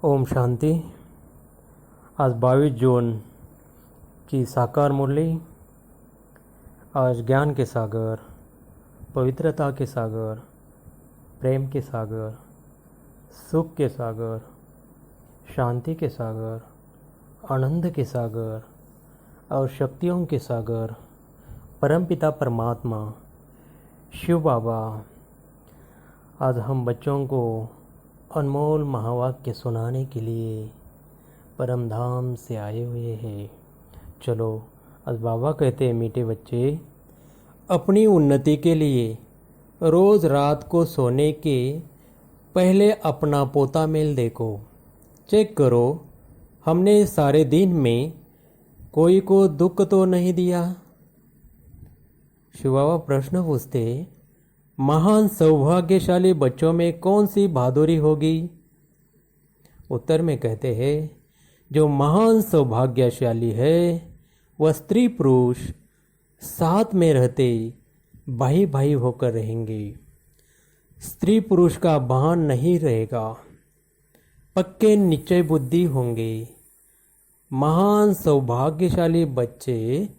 ओम शांति। आज 22 जून की साकार मुरली। आज ज्ञान के सागर, पवित्रता के सागर, प्रेम के सागर, सुख के सागर, शांति के सागर, आनंद के सागर और शक्तियों के सागर परमपिता परमात्मा शिव बाबा आज हम बच्चों को अनमोल महावाक्य सुनाने के लिए परम धाम से आए हुए हैं। चलो, आज बाबा कहते हैं, मीठे बच्चे, अपनी उन्नति के लिए रोज़ रात को सोने के पहले अपना पोता मेल देखो, चेक करो हमने सारे दिन में कोई को दुख तो नहीं दिया। शिव बाबा प्रश्न पूछते, महान सौभाग्यशाली बच्चों में कौन सी बहादुरी होगी? उत्तर में कहते हैं, जो महान सौभाग्यशाली है वह स्त्री पुरुष साथ में रहते भाई भाई होकर रहेंगे। स्त्री पुरुष का भान नहीं रहेगा, पक्के निश्चय बुद्धि होंगे। महान सौभाग्यशाली बच्चे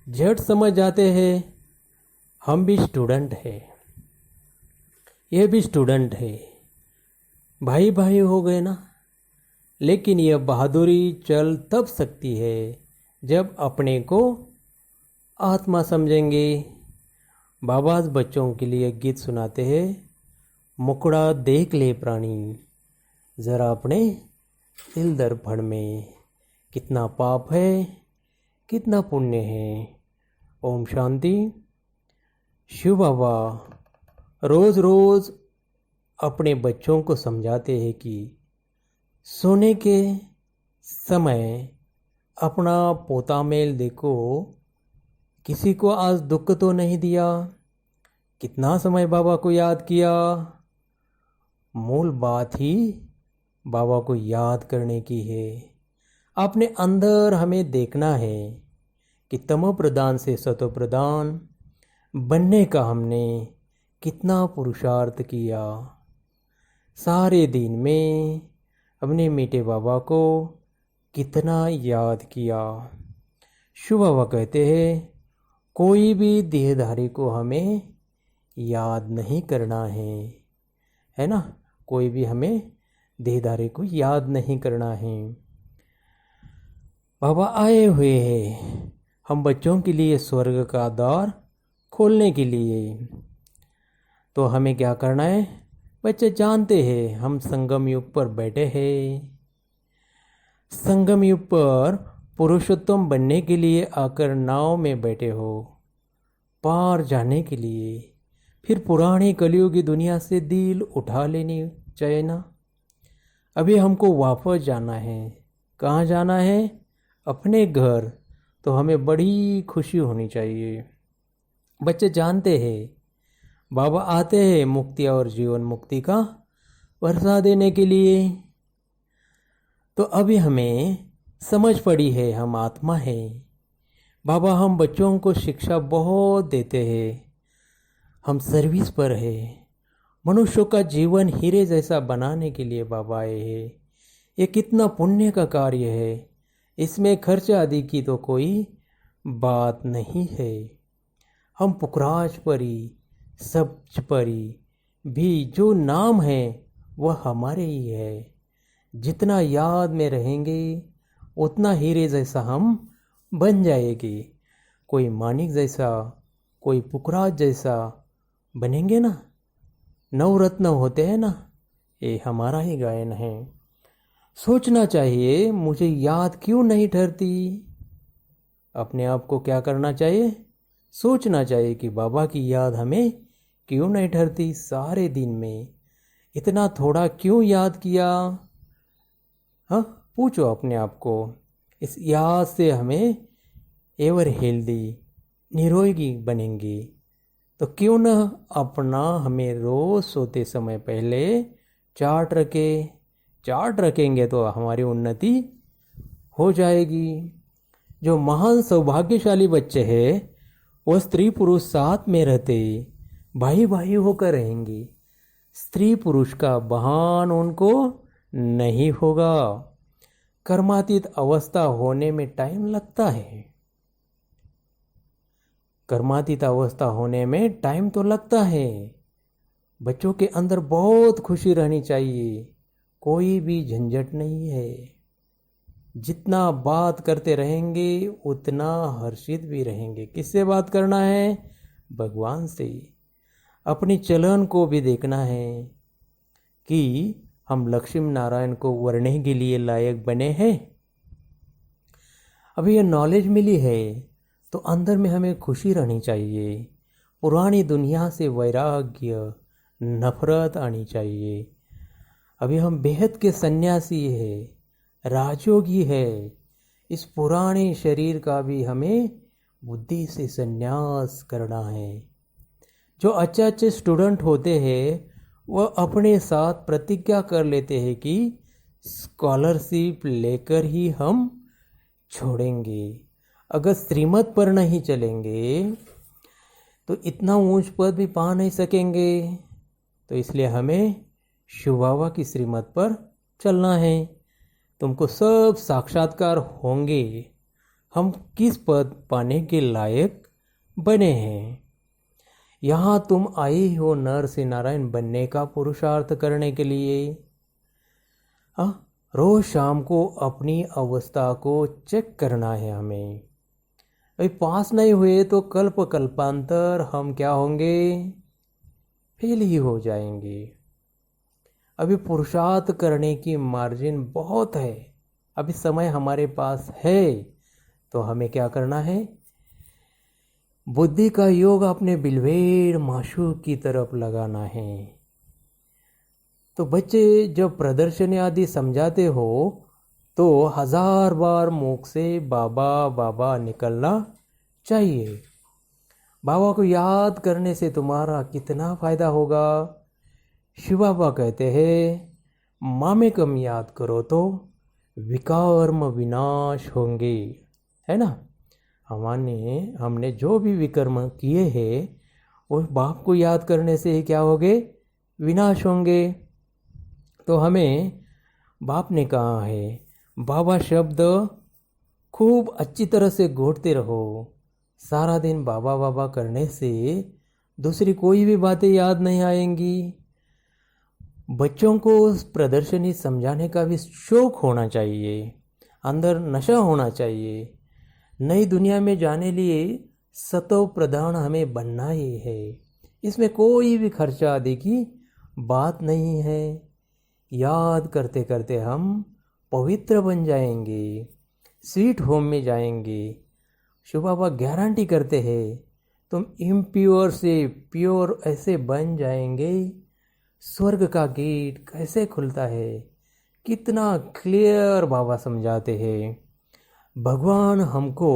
झट समझ जाते हैं, हम भी स्टूडेंट हैं, ये भी स्टूडेंट है, भाई भाई हो गए ना। लेकिन यह बहादुरी चल तब सकती है जब अपने को आत्मा समझेंगे। बाबा बच्चों के लिए गीत सुनाते हैं, मुकड़ा देख ले प्राणी, ज़रा अपने दिल दर्पण में कितना पाप है कितना पुण्य है। ओम शांति। शिव बाबा रोज़ रोज़ अपने बच्चों को समझाते हैं कि सोने के समय अपना पोता मेल देखो, किसी को आज दुख तो नहीं दिया। कितना समय बाबा को याद किया। मूल बात ही बाबा को याद करने की है। अपने अंदर हमें देखना है कि तमो प्रधान से सतो प्रधान बनने का हमने कितना पुरुषार्थ किया। सारे दिन में अपने मीठे बाबा को कितना याद किया। शिव बाबा कहते हैं, कोई भी देहधारी को हमें याद नहीं करना है ना। कोई भी हमें देहधारी को याद नहीं करना है। बाबा आए हुए हैं हम बच्चों के लिए स्वर्ग का द्वार खोलने के लिए। तो हमें क्या करना है? बच्चे जानते हैं हम संगम युग पर बैठे हैं। संगम युग पर पुरुषोत्तम बनने के लिए आकर नाव में बैठे हो, पार जाने के लिए। फिर पुरानी कलियुग की दुनिया से दिल उठा लेनी चाहिए ना। अभी हमको वापस जाना है। कहाँ जाना है? अपने घर। तो हमें बड़ी खुशी होनी चाहिए। बच्चे जानते हैं बाबा आते हैं मुक्ति और जीवन मुक्ति का वर्षा देने के लिए। तो अभी हमें समझ पड़ी है हम आत्मा है। बाबा हम बच्चों को शिक्षा बहुत देते हैं, हम सर्विस पर है। मनुष्यों का जीवन हीरे जैसा बनाने के लिए बाबा आए हैं। ये कितना पुण्य का कार्य है, इसमें खर्च आदि की तो कोई बात नहीं है। हम पुखराज परी सब्ज परी भी जो नाम है वह हमारे ही है। जितना याद में रहेंगे उतना हीरे जैसा हम बन जाएंगे। कोई मानिक जैसा, कोई पुखराज जैसा बनेंगे ना। नवरत्न होते हैं ना, ये हमारा ही गायन है। सोचना चाहिए मुझे याद क्यों नहीं ठहरती। अपने आप को क्या करना चाहिए? सोचना चाहिए कि बाबा की याद हमें क्यों नहीं ठहरती। सारे दिन में इतना थोड़ा क्यों याद किया? हाँ, पूछो अपने आप को। इस याद से हमें एवर हेल्दी निरोगी बनेंगे। तो क्यों न अपना हमें रोज़ सोते समय पहले चार्ट रखेंगे तो हमारी उन्नति हो जाएगी। जो महान सौभाग्यशाली बच्चे हैं वह स्त्री पुरुष साथ में रहते भाई भाई होकर रहेंगे। स्त्री पुरुष का बहान उनको नहीं होगा। कर्मातीत अवस्था होने में टाइम लगता है। कर्मातीत अवस्था होने में टाइम तो लगता है। बच्चों के अंदर बहुत खुशी रहनी चाहिए, कोई भी झंझट नहीं है। जितना बात करते रहेंगे उतना हर्षित भी रहेंगे। किससे बात करना है? भगवान से। अपनी चलन को भी देखना है कि हम लक्ष्मी नारायण को वरने के लिए लायक बने हैं। अभी ये नॉलेज मिली है तो अंदर में हमें खुशी रहनी चाहिए। पुरानी दुनिया से वैराग्य, नफरत आनी चाहिए। अभी हम बेहद के सन्यासी है, राजयोगी है। इस पुराने शरीर का भी हमें बुद्धि से संन्यास करना है। जो अच्छे अच्छे स्टूडेंट होते हैं वह अपने साथ प्रतिज्ञा कर लेते हैं कि स्कॉलरशिप लेकर ही हम छोड़ेंगे। अगर श्रीमत पर नहीं चलेंगे तो इतना ऊंच पद भी पा नहीं सकेंगे। तो इसलिए हमें शिव बाबा की श्रीमत पर चलना है। तुमको सब साक्षात्कार होंगे हम किस पद पाने के लायक बने हैं। यहाँ तुम आए हो नर से नारायण बनने का पुरुषार्थ करने के लिए। रोज शाम को अपनी अवस्था को चेक करना है हमें। अभी पास नहीं हुए तो कल्प कल्पांतर हम क्या होंगे? फेल ही हो जाएंगे। अभी पुरुषार्थ करने की मार्जिन बहुत है। अभी समय हमारे पास है तो हमें क्या करना है? बुद्धि का योग अपने बिल्वेड़ माशूक की तरफ लगाना है। तो बच्चे जब प्रदर्शनी आदि समझाते हो तो 1000 बार मुख से बाबा बाबा निकलना चाहिए। बाबा को याद करने से तुम्हारा कितना फायदा होगा। शिव बाबा कहते हैं मामेकम याद करो तो विकर्म विनाश होंगे, है ना। हमने जो भी विकर्म किए हैं वो बाप को याद करने से ही क्या होंगे? विनाश होंगे। तो हमें बाप ने कहा है बाबा शब्द खूब अच्छी तरह से घोटते रहो। सारा दिन बाबा बाबा करने से दूसरी कोई भी बातें याद नहीं आएंगी। बच्चों को प्रदर्शनी समझाने का भी शौक होना चाहिए, अंदर नशा होना चाहिए। नई दुनिया में जाने लिए सतो प्रधान हमें बनना ही है। इसमें कोई भी खर्चा आदि की बात नहीं है। याद करते करते हम पवित्र बन जाएंगे, स्वीट होम में जाएंगे। शिव बाबा गारंटी करते हैं तुम इम्प्योर से प्योर ऐसे बन जाएंगे। स्वर्ग का गेट कैसे खुलता है कितना क्लियर बाबा समझाते हैं। भगवान हमको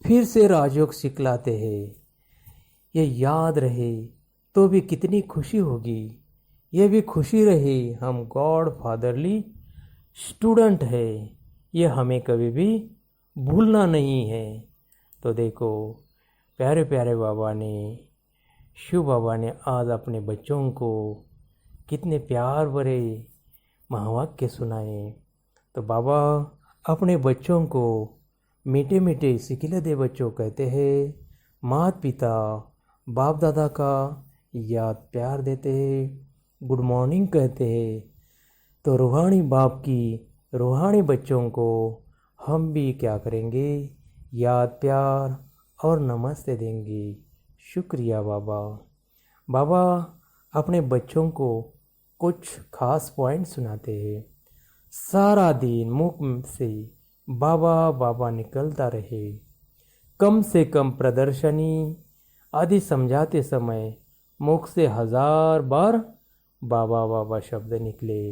फिर से राजयोग सिखलाते हैं। ये याद रहे तो भी कितनी खुशी होगी। ये भी खुशी रहे हम गॉड फादरली स्टूडेंट है, ये हमें कभी भी भूलना नहीं है। तो देखो प्यारे प्यारे बाबा ने, शिव बाबा ने आज अपने बच्चों को कितने प्यार भरे महावाक्य सुनाए। तो बाबा अपने बच्चों को मीठे मीठे सिखिले दे बच्चों कहते हैं। माता पिता बाप दादा का याद प्यार देते हैं, गुड मॉर्निंग कहते हैं। तो रूहानी बाप की रूहानी बच्चों को हम भी क्या करेंगे? याद प्यार और नमस्ते देंगे। शुक्रिया बाबा। बाबा अपने बच्चों को कुछ खास पॉइंट सुनाते हैं। सारा दिन मुख से बाबा बाबा निकलता रहे। कम से कम प्रदर्शनी आदि समझाते समय मुख से 1000 बार बाबा बाबा शब्द निकले।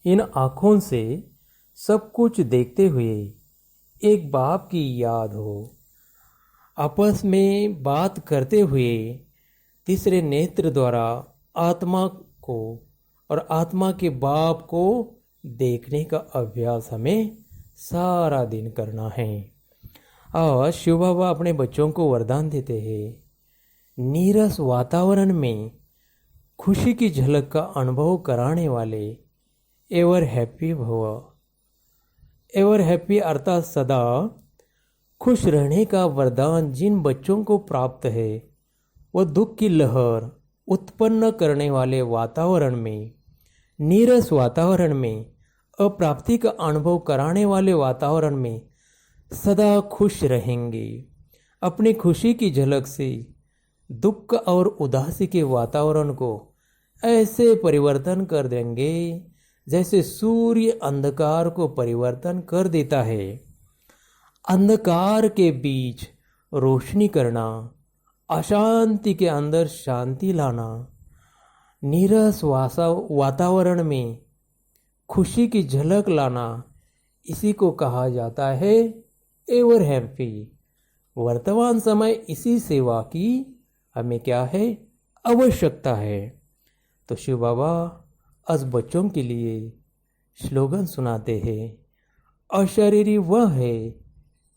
इन आँखों से सब कुछ देखते हुए एक बाप की याद हो। आपस में बात करते हुए तीसरे नेत्र द्वारा आत्मा को और आत्मा के बाप को देखने का अभ्यास हमें सारा दिन करना है। और शिव बाबा अपने बच्चों को वरदान देते हैं। नीरस वातावरण में खुशी की झलक का अनुभव कराने वाले एवर हैप्पी भव। एवर हैप्पी अर्थात सदा खुश रहने का वरदान जिन बच्चों को प्राप्त है, वह दुख की लहर उत्पन्न करने वाले वातावरण में, नीरस वातावरण में, अप्राप्ति का अनुभव कराने वाले वातावरण में सदा खुश रहेंगे। अपनी खुशी की झलक से दुख और उदासी के वातावरण को ऐसे परिवर्तन कर देंगे जैसे सूर्य अंधकार को परिवर्तन कर देता है। अंधकार के बीच रोशनी करना, अशांति के अंदर शांति लाना, नीरस वातावरण में खुशी की झलक लाना, इसी को कहा जाता है एवर हैप्पी। वर्तमान समय इसी सेवा की हमें क्या है, आवश्यकता है। तो शिव बाबा आज बच्चों के लिए स्लोगन सुनाते हैं। अशरीरी वह है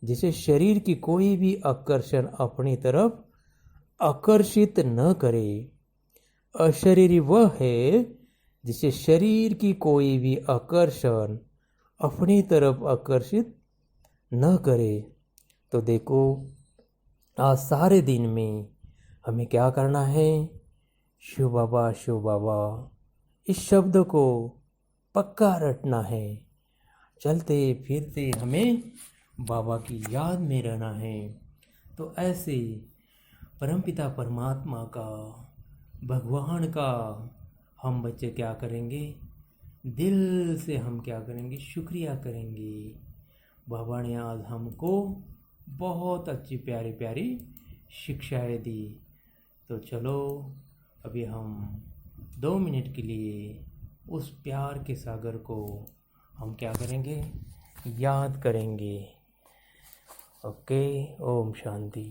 जिसे शरीर की कोई भी आकर्षण अपनी तरफ आकर्षित न करे। अशरीरी वह है जिसे शरीर की कोई भी आकर्षण अपनी तरफ आकर्षित न करे। तो देखो, आज सारे दिन में हमें क्या करना है, शिव बाबा शिव बाबा इस शब्द को पक्का रटना है। चलते फिरते हमें बाबा की याद में रहना है। तो ऐसे परमपिता परमात्मा का, भगवान का हम बच्चे क्या करेंगे, दिल से हम क्या करेंगे, शुक्रिया करेंगे। बाबा ने आज हमको बहुत अच्छी प्यारी प्यारी शिक्षाएं दी। तो चलो अभी हम 2 मिनट के लिए उस प्यार के सागर को हम क्या करेंगे, याद करेंगे। ओके, ओम शांति।